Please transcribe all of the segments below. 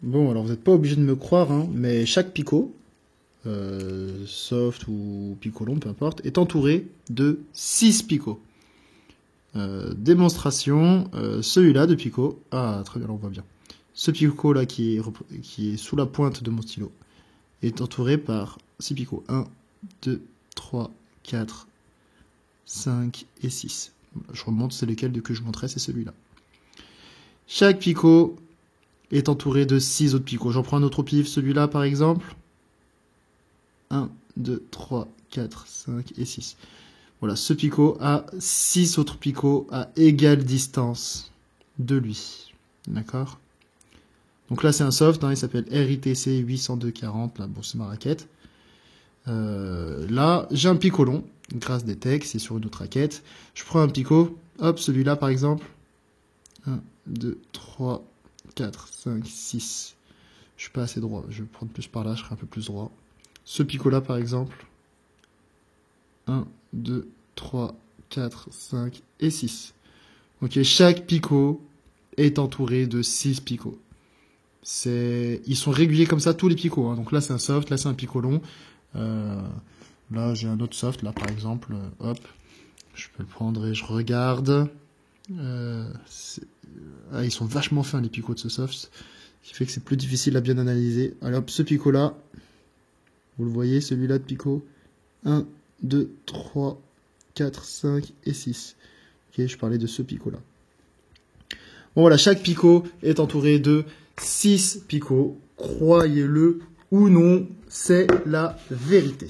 Bon, alors vous n'êtes pas obligé de me croire, hein, mais chaque picot, soft ou picot long, peu importe, est entouré de 6 picots. Démonstration, celui-là de picot, ah très bien, là on voit bien. Ce picot là qui est sous la pointe de mon stylo est entouré par 6 picots. 1, 2, 3, 4, 5 et 6. Je remonte, c'est lequel que je montrais, c'est celui-là. Chaque picot est entouré de 6 autres picots. J'en prends un autre au pif, celui-là par exemple. 1, 2, 3, 4, 5 et 6. Voilà, ce picot a 6 autres picots à égale distance de lui. D'accord? Donc là, c'est un soft, hein, il s'appelle RITC 80240. Là, bon, c'est ma raquette. Là, j'ai un picot long, grâce des techs, c'est sur une autre raquette. Je prends un picot, hop, celui-là par exemple. 1, 2, 3, 4, 5, 6. Je suis pas assez droit, je vais prendre plus par là, je serai un peu plus droit. Ce picot-là par exemple. 1, 2, 3, 4, 5 et 6. Ok, chaque picot est entouré de 6 picots. Ils sont réguliers comme ça, tous les picots. Hein. Donc là, c'est un soft, là, c'est un picot long. Là, j'ai un autre soft, là, par exemple. Hop, je peux le prendre et je regarde. Ils sont vachement fins, les picots de ce soft. Ce qui fait que c'est plus difficile à bien analyser. Alors, hop, ce picot-là, vous le voyez, celui-là de picot. 1, 2, 3, 4, 5 et 6. Ok, je parlais de ce picot-là. Bon, voilà, chaque picot est entouré de 6 picots. Croyez-le ou non, c'est la vérité.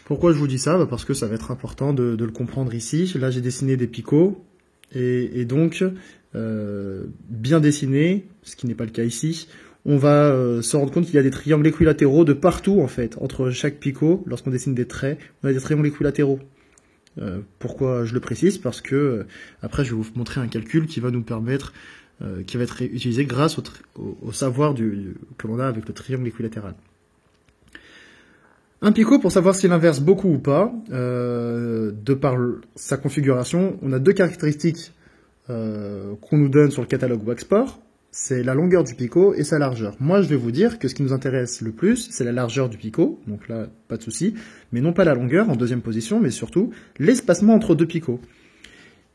Pourquoi je vous dis ça? Parce que ça va être important de le comprendre ici. Là, j'ai dessiné des picots. Et donc, bien dessiné, ce qui n'est pas le cas ici, on va se rendre compte qu'il y a des triangles équilatéraux de partout, en fait. Entre chaque picot, lorsqu'on dessine des traits, on a des triangles équilatéraux. Pourquoi je le précise? Parce que après, je vais vous montrer un calcul qui va nous permettre, qui va être utilisé grâce au savoir que l'on a avec le triangle équilatéral. Un picot, pour savoir s'il inverse beaucoup ou pas, de par sa configuration, on a deux caractéristiques qu'on nous donne sur le catalogue Waxport. C'est la longueur du picot et sa largeur. Moi, je vais vous dire que ce qui nous intéresse le plus, c'est la largeur du picot, donc là, pas de souci, mais non pas la longueur en deuxième position, mais surtout l'espacement entre deux picots.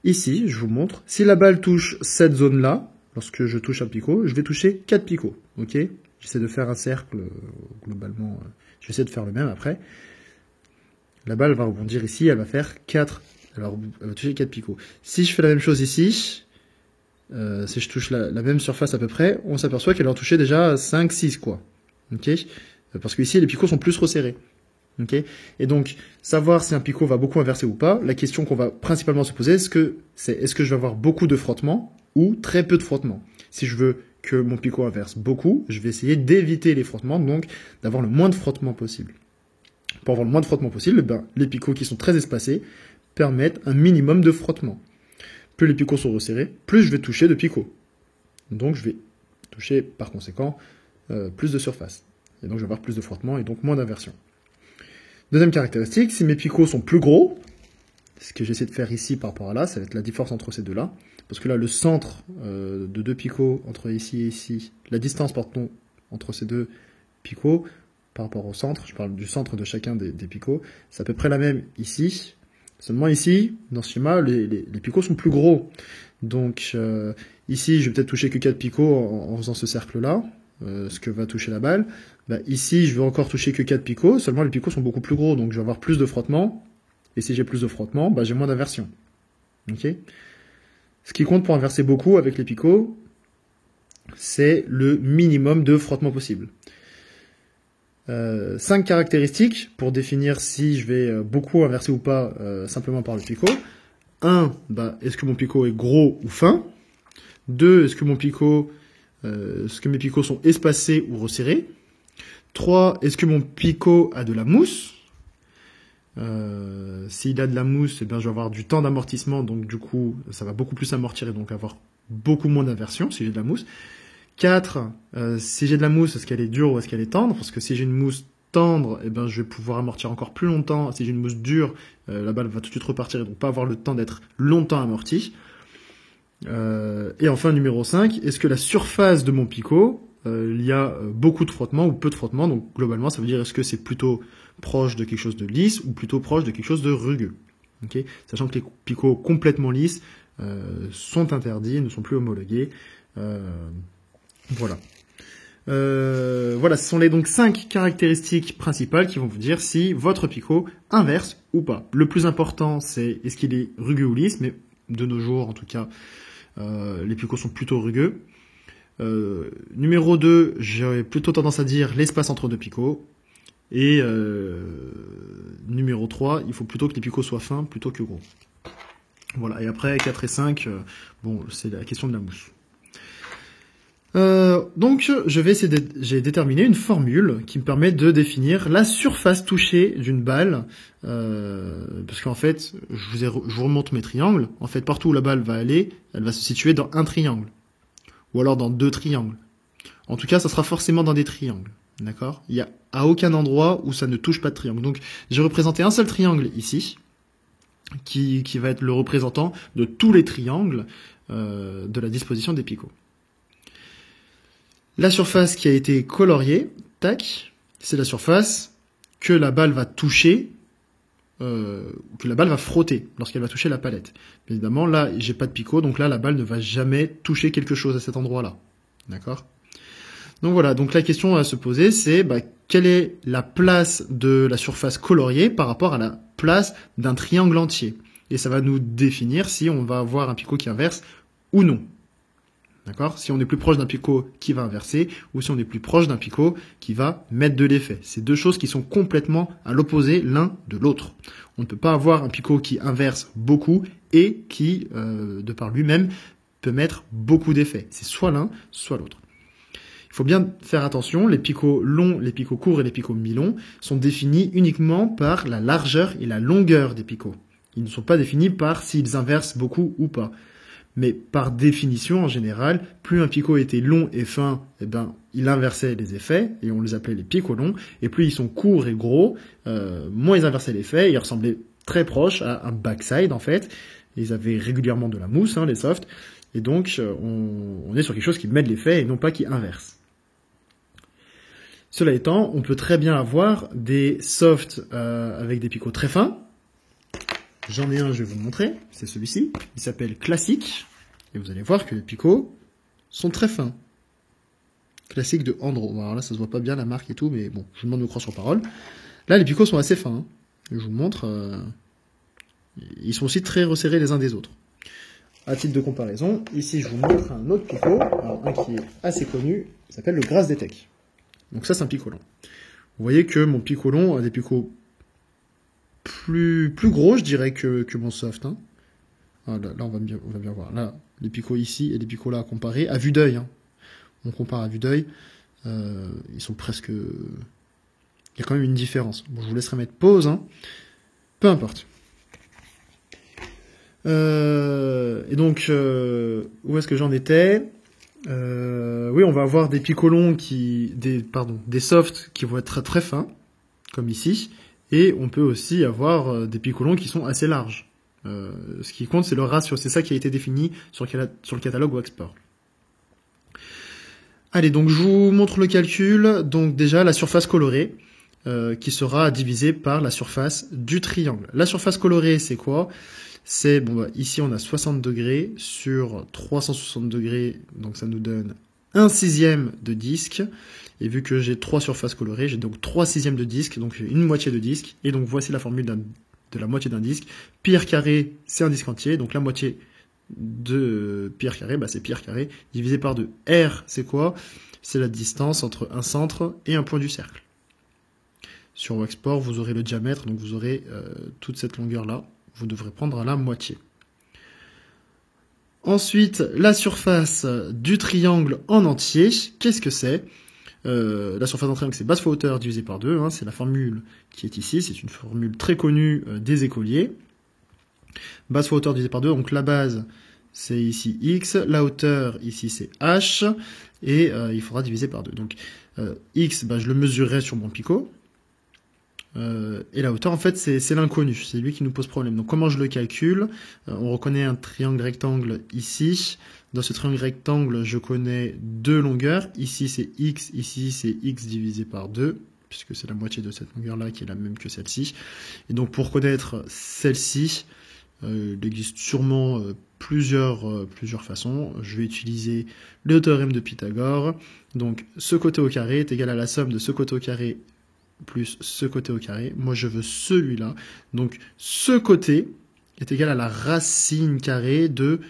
Ici, je vous montre, si la balle touche cette zone-là, lorsque je touche un picot, je vais toucher 4 picots, ok? J'essaie de faire un cercle, globalement, je vais essayer de faire le même après. La balle va rebondir ici, elle va faire 4, alors elle va toucher 4 picots. Si je fais la même chose ici, si je touche la même surface à peu près, on s'aperçoit qu'elle en touchait déjà 5, 6, quoi. Ok? Parce que ici, les picots sont plus resserrés. Ok? Et donc, savoir si un picot va beaucoup inverser ou pas, la question qu'on va principalement se poser, est-ce que je vais avoir beaucoup de frottement ou très peu de frottement? Si je veux que mon picot inverse beaucoup, je vais essayer d'éviter les frottements, donc d'avoir le moins de frottement possible. Pour avoir le moins de frottement possible, les picots qui sont très espacés permettent un minimum de frottement. Plus les picots sont resserrés, plus je vais toucher de picots. Donc je vais toucher par conséquent plus de surface. Et donc je vais avoir plus de frottement et donc moins d'inversion. Deuxième caractéristique, si mes picots sont plus gros, ce que j'essaie de faire ici par rapport à là, ça va être la différence entre ces deux-là. Parce que là, le centre de deux picots entre ici et ici, la distance pardon, entre ces deux picots par rapport au centre, je parle du centre de chacun des picots, c'est à peu près la même ici. Seulement ici, dans ce schéma, les picots sont plus gros. Donc ici, je vais peut-être toucher que 4 picots en faisant ce cercle-là, ce que va toucher la balle. Ici, je vais encore toucher que 4 picots, seulement les picots sont beaucoup plus gros, donc je vais avoir plus de frottement. Et si j'ai plus de frottement, j'ai moins d'inversion. Okay, ce qui compte pour inverser beaucoup avec les picots, c'est le minimum de frottement possible. 5 caractéristiques pour définir si je vais beaucoup inverser ou pas simplement par le picot. 1, est-ce que mon picot est gros ou fin? 2, est-ce que mes picots sont espacés ou resserrés? 3, est-ce que mon picot a de la mousse? S'il a de la mousse, je vais avoir du temps d'amortissement, donc du coup, ça va beaucoup plus amortir et donc avoir beaucoup moins d'inversion si j'ai de la mousse. 4, si j'ai de la mousse, est-ce qu'elle est dure ou est-ce qu'elle est tendre? Parce que si j'ai une mousse tendre, je vais pouvoir amortir encore plus longtemps. Si j'ai une mousse dure, la balle va tout de suite repartir et donc pas avoir le temps d'être longtemps amortie. Et enfin, numéro 5, est-ce que la surface de mon picot, il y a beaucoup de frottement ou peu de frottement? Donc globalement, ça veut dire est-ce que c'est plutôt proche de quelque chose de lisse ou plutôt proche de quelque chose de rugueux. Okay, sachant que les picots complètement lisses sont interdits, ne sont plus homologués. Voilà. Voilà, ce sont les donc 5 caractéristiques principales qui vont vous dire si votre picot inverse ou pas. Le plus important, c'est est-ce qu'il est rugueux ou lisse, mais de nos jours, en tout cas, les picots sont plutôt rugueux. Numéro 2, j'ai plutôt tendance à dire l'espace entre deux picots. Et numéro 3, il faut plutôt que les picots soient fins plutôt que gros. Voilà, et après 4 et 5, bon, c'est la question de la mousse. Donc, j'ai déterminé une formule qui me permet de définir la surface touchée d'une balle, parce qu'en fait, je vous remonte mes triangles. En fait, partout où la balle va aller, elle va se situer dans un triangle, ou alors dans 2 triangles. En tout cas, ça sera forcément dans des triangles, d'accord? Il y a à aucun endroit où ça ne touche pas de triangle. Donc, j'ai représenté un seul triangle ici, qui va être le représentant de tous les triangles de la disposition des picots. La surface qui a été coloriée, tac, c'est la surface que la balle va toucher, que la balle va frotter lorsqu'elle va toucher la palette. Bien évidemment, là, j'ai pas de picot, donc là, la balle ne va jamais toucher quelque chose à cet endroit-là. D'accord? Donc voilà, donc la question à se poser, c'est quelle est la place de la surface coloriée par rapport à la place d'un triangle entier. Et ça va nous définir si on va avoir un picot qui inverse ou non. D'accord? Si on est plus proche d'un picot qui va inverser, ou si on est plus proche d'un picot qui va mettre de l'effet. C'est deux choses qui sont complètement à l'opposé l'un de l'autre. On ne peut pas avoir un picot qui inverse beaucoup et qui, de par lui-même, peut mettre beaucoup d'effets. C'est soit l'un, soit l'autre. Il faut bien faire attention, les picots longs, les picots courts et les picots mi-longs sont définis uniquement par la largeur et la longueur des picots. Ils ne sont pas définis par s'ils inversent beaucoup ou pas. Mais par définition, en général, plus un picot était long et fin, il inversait les effets, et on les appelait les picots longs, et plus ils sont courts et gros, moins ils inversaient l'effet, ils ressemblaient très proches à un backside, en fait. Ils avaient régulièrement de la mousse, les softs, et donc on est sur quelque chose qui met de l'effet et non pas qui inverse. Cela étant, on peut très bien avoir des softs avec des picots très fins. J'en ai un, je vais vous montrer, c'est celui-ci. Il s'appelle Classique, et vous allez voir que les picots sont très fins. Classique de Andro. Alors là, ça se voit pas bien la marque et tout, mais bon, je vous demande de croire sur parole. Là, les picots sont assez fins. Je vous le montre. Ils sont aussi très resserrés les uns des autres. À titre de comparaison, ici, je vous montre un autre picot, alors un qui est assez connu, il s'appelle le Grasse Detect. Donc ça, c'est un picot long. Vous voyez que mon picot long a des picots plus gros, je dirais, que mon soft. Ah, là, on va bien voir. Là, les picots ici et les picots là à comparer, à vue d'œil. On compare à vue d'œil. Ils sont presque... Il y a quand même une différence. Bon, je vous laisserai mettre pause. Peu importe. Et donc, où est-ce que j'en étais? Oui, on va avoir des picots longs des softs qui vont être très très fins, comme ici. Et on peut aussi avoir des picots longs qui sont assez larges. Ce qui compte, c'est leur ratio. C'est ça qui a été défini sur le catalogue Waxport. Allez, donc je vous montre le calcul. Donc déjà, la surface colorée, qui sera divisée par la surface du triangle. La surface colorée, c'est quoi? C'est, ici on a 60 degrés sur 360 degrés, donc ça nous donne 1/6 de disque. Et vu que j'ai 3 surfaces colorées, j'ai donc 3/6 de disque, donc une moitié de disque. Et donc voici la formule de la moitié d'un disque. Pi r carré, c'est un disque entier, donc la moitié de pi r carré, c'est pi r carré, divisé par 2. R, c'est quoi? C'est la distance entre un centre et un point du cercle. Sur Waxport, vous aurez le diamètre, donc vous aurez toute cette longueur-là. Vous devrez prendre à la moitié. Ensuite, la surface du triangle en entier, qu'est-ce que c'est? La surface d'un triangle, c'est base fois hauteur divisé par 2, c'est la formule qui est ici, c'est une formule très connue des écoliers. Base fois hauteur divisé par 2, donc la base, c'est ici x, la hauteur, ici, c'est h, et il faudra diviser par 2. Donc, x, je le mesurerai sur mon picot. et la hauteur, en fait, c'est l'inconnu. C'est lui qui nous pose problème. Donc, comment je le calcule? On reconnaît un triangle rectangle ici. Dans ce triangle rectangle, je connais deux longueurs. Ici, c'est x. Ici, c'est x divisé par 2, puisque c'est la moitié de cette longueur-là qui est la même que celle-ci. Et donc, pour connaître celle-ci, il existe sûrement plusieurs façons. Je vais utiliser le théorème de Pythagore. Donc, ce côté au carré est égal à la somme de ce côté au carré plus ce côté au carré. Moi, je veux celui-là. Donc, ce côté est égal à la racine carrée de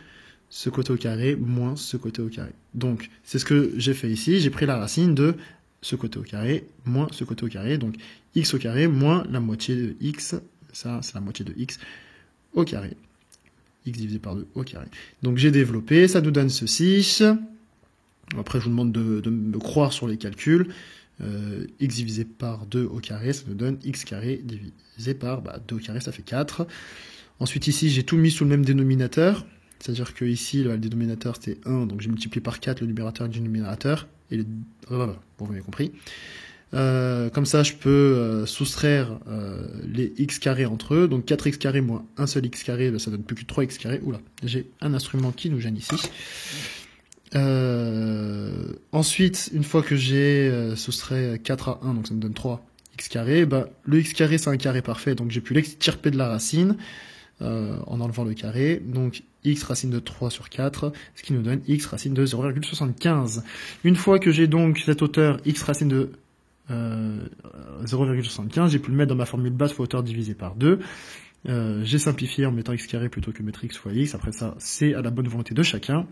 ce côté au carré moins ce côté au carré. Donc, c'est ce que j'ai fait ici. J'ai pris la racine de ce côté au carré moins ce côté au carré. Donc, x au carré moins la moitié de x. Ça, c'est la moitié de x au carré. X divisé par 2 au carré. Donc, j'ai développé. Ça nous donne ceci. Après, je vous demande de me croire sur les calculs. X divisé par 2 au carré, ça nous donne x carré divisé par 2 au carré, ça fait 4. Ensuite, ici, j'ai tout mis sous le même dénominateur. C'est-à-dire que ici, le dénominateur, c'était 1, donc j'ai multiplié par 4 le numérateur du numérateur. Et bon, vous m'avez compris. Comme ça, je peux soustraire les x carrés entre eux. Donc 4x carré moins un seul x carré, ça donne plus que 3x carré. Oula, j'ai un instrument qui nous gêne ici. Ensuite, une fois que j'ai soustrait 4 à 1, donc ça me donne 3 x carré, le x carré c'est un carré parfait, donc j'ai pu l'extirper de la racine en enlevant le carré, donc x racine de 3 sur 4, ce qui nous donne x racine de 0,75. Une fois que j'ai donc cette hauteur x racine de 0,75, j'ai pu le mettre dans ma formule basse fois hauteur divisé par 2. J'ai simplifié en mettant x carré plutôt que mettre x fois x, après ça c'est à la bonne volonté de chacun.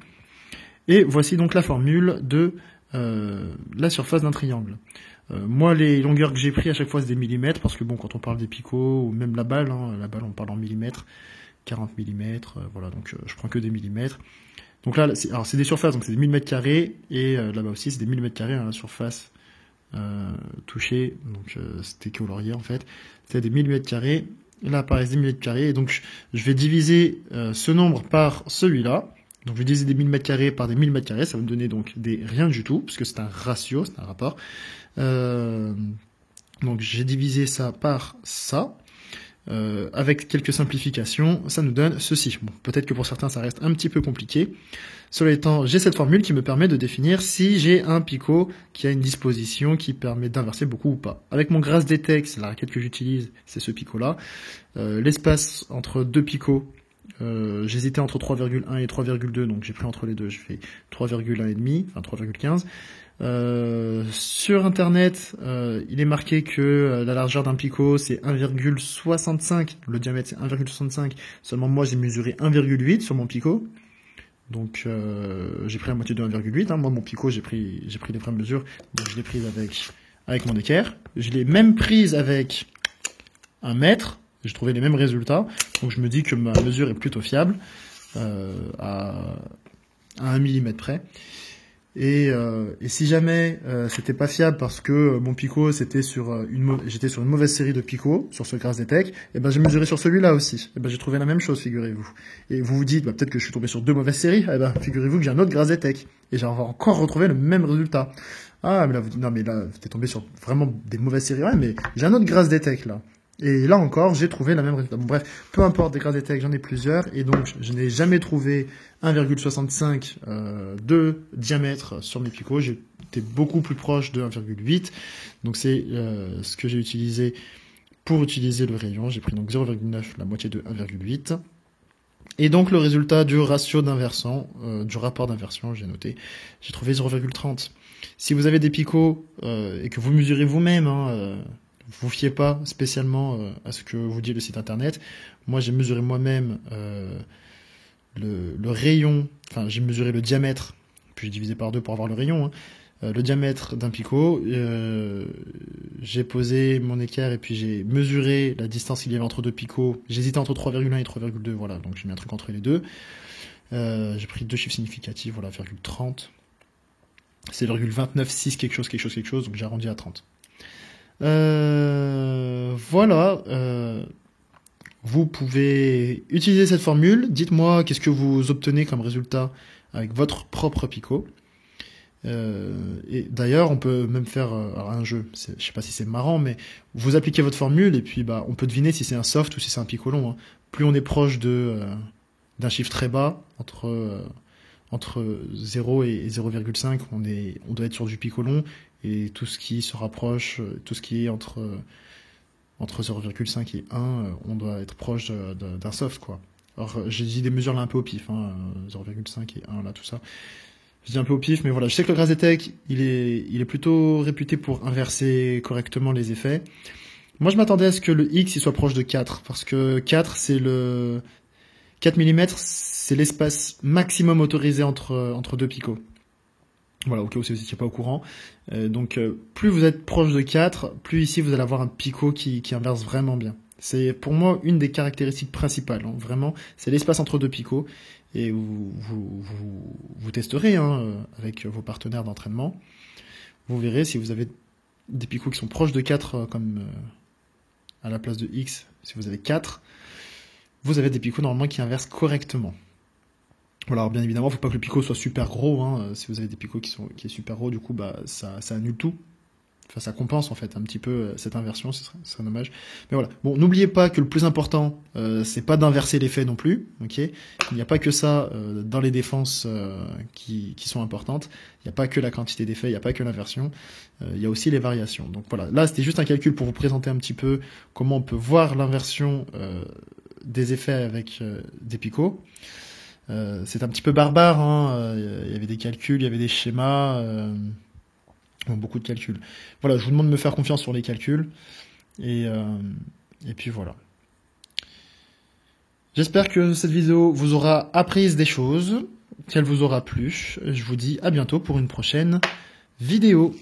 Et voici donc la formule de la surface d'un triangle. Moi, les longueurs que j'ai pris à chaque fois, c'est des millimètres, parce que bon, quand on parle des picots, ou même la balle, on parle en millimètres, 40 millimètres, voilà, donc je prends que des millimètres. Donc là, c'est des surfaces, donc c'est des millimètres carrés, et là-bas aussi, c'est des millimètres carrés, la surface touchée, donc c'était que au laurier, en fait, c'est des millimètres carrés, et là apparaissent des millimètres carrés, et donc je vais diviser ce nombre par celui-là. Donc je vais diviser des millimètres carrés par des millimètres carrés, ça va me donner donc des rien du tout, puisque c'est un ratio, c'est un rapport. Donc j'ai divisé ça par ça, avec quelques simplifications, ça nous donne ceci. Bon, peut-être que pour certains ça reste un petit peu compliqué. Cela étant, j'ai cette formule qui me permet de définir si j'ai un picot qui a une disposition qui permet d'inverser beaucoup ou pas. Avec mon Grasdetek, c'est la raquette que j'utilise, c'est ce picot-là. L'espace entre deux picots, j'hésitais entre 3,1 et 3,2, donc j'ai pris entre les deux, je fais 3,1 et demi, enfin 3,15. Sur internet, il est marqué que la largeur d'un picot c'est 1,65, le diamètre c'est 1,65, seulement moi j'ai mesuré 1,8 sur mon picot, donc j'ai pris la moitié de 1,8, moi mon picot j'ai pris les vraies mesures, donc je l'ai prise avec mon équerre, je l'ai même prise avec un mètre, j'ai trouvé les mêmes résultats, donc je me dis que ma mesure est plutôt fiable, à 1 mm près. Et si jamais c'était pas fiable parce que mon picot j'étais sur une mauvaise série de picots sur ce Grasdetek, et ben j'ai mesuré sur celui-là aussi. Et ben j'ai trouvé la même chose, figurez-vous. Et vous vous dites peut-être que je suis tombé sur deux mauvaises séries, et ben figurez-vous que j'ai un autre Grasdetek et j'ai encore retrouvé le même résultat. Ah mais là non mais là t'es tombé sur vraiment des mauvaises séries, ouais, mais j'ai un autre Grasdetek là. Et là encore, j'ai trouvé la même résultat. Bon bref, peu importe, des Grasdetek, j'en ai plusieurs, et donc je n'ai jamais trouvé 1,65 de diamètre sur mes picots. J'étais beaucoup plus proche de 1,8, donc c'est ce que j'ai utilisé pour utiliser le rayon. J'ai pris donc 0,9, la moitié de 1,8. Et donc le résultat du ratio d'inversion, du rapport d'inversion, j'ai noté, j'ai trouvé 0,30. Si vous avez des picots et que vous mesurez vous-même, vous fiez pas spécialement à ce que vous dit le site internet. Moi, j'ai mesuré moi-même le rayon, enfin j'ai mesuré le diamètre, puis j'ai divisé par 2 pour avoir le rayon, le diamètre d'un picot. J'ai posé mon équerre et puis j'ai mesuré la distance qu'il y avait entre deux picots. J'hésitais entre 3,1 et 3,2, voilà, donc j'ai mis un truc entre les deux. J'ai pris deux chiffres significatifs, voilà, 0,30. C'est 0,296 quelque chose, donc j'ai arrondi à 30. Voilà, vous pouvez utiliser cette formule. Dites-moi qu'est-ce que vous obtenez comme résultat avec votre propre picot. Et d'ailleurs, on peut même faire alors un jeu. Je sais pas si c'est marrant, mais vous appliquez votre formule et puis bah on peut deviner si c'est un soft ou si c'est un pico long. Hein. Plus on est proche d'un chiffre très bas, entre 0 et 0,5, on doit être sur du pico long, et tout ce qui se rapproche, tout ce qui est entre 0,5 et 1, on doit être proche d'un soft, quoi. Alors, j'ai dit des mesures là un peu au pif, hein, 0,5 et 1, là, tout ça. Je dis un peu au pif, mais voilà, je sais que le Grazetec, il est plutôt réputé pour inverser correctement les effets. Moi, je m'attendais à ce que le X, il soit proche de 4, parce que 4, c'est 4 mm, c'est l'espace maximum autorisé entre deux picots. Voilà, au cas où vous n'étiez pas au courant. Donc, plus vous êtes proche de 4, plus ici vous allez avoir un picot qui inverse vraiment bien. C'est pour moi une des caractéristiques principales. Hein, vraiment, c'est l'espace entre deux picots. Et vous testerez avec vos partenaires d'entraînement. Vous verrez si vous avez des picots qui sont proches de 4, comme à la place de X, si vous avez 4, vous avez des picots normalement qui inversent correctement. Voilà, alors bien évidemment, il ne faut pas que le picot soit super gros. Hein. Si vous avez des picots qui est super gros, du coup, bah, ça annule tout. Enfin, ça compense en fait un petit peu cette inversion, ce serait dommage. Mais voilà. Bon, n'oubliez pas que le plus important, c'est pas d'inverser l'effet non plus. Ok. Il n'y a pas que ça dans les défenses qui sont importantes. Il n'y a pas que la quantité d'effets, il n'y a pas que l'inversion. Il y a aussi les variations. Donc voilà. Là, c'était juste un calcul pour vous présenter un petit peu comment on peut voir l'inversion des effets avec des picots. C'est un petit peu barbare, hein. Il y avait des calculs, il y avait des schémas, beaucoup de calculs. Voilà, je vous demande de me faire confiance sur les calculs, et puis voilà. J'espère que cette vidéo vous aura appris des choses, qu'elle vous aura plu. Je vous dis à bientôt pour une prochaine vidéo.